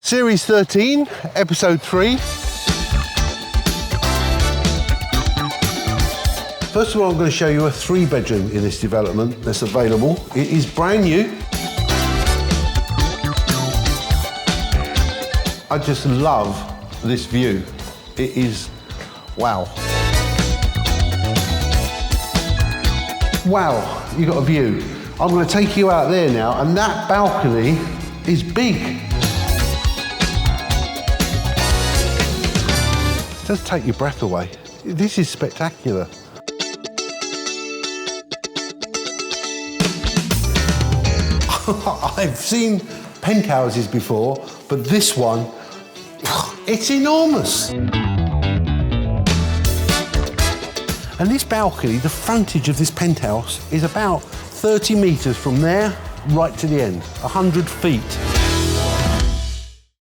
Series 13, episode 3. First of all, I'm going to show you a 3-bedroom in this development that's available. It is brand new. I just love this view. It is, wow. Wow, you got a view. I'm going to take you out there now, and that balcony is big. It does take your breath away. This is spectacular. I've seen penthouses before, but this one, it's enormous. And this balcony, the frontage of this penthouse is about 30 metres from there right to the end, 100 feet.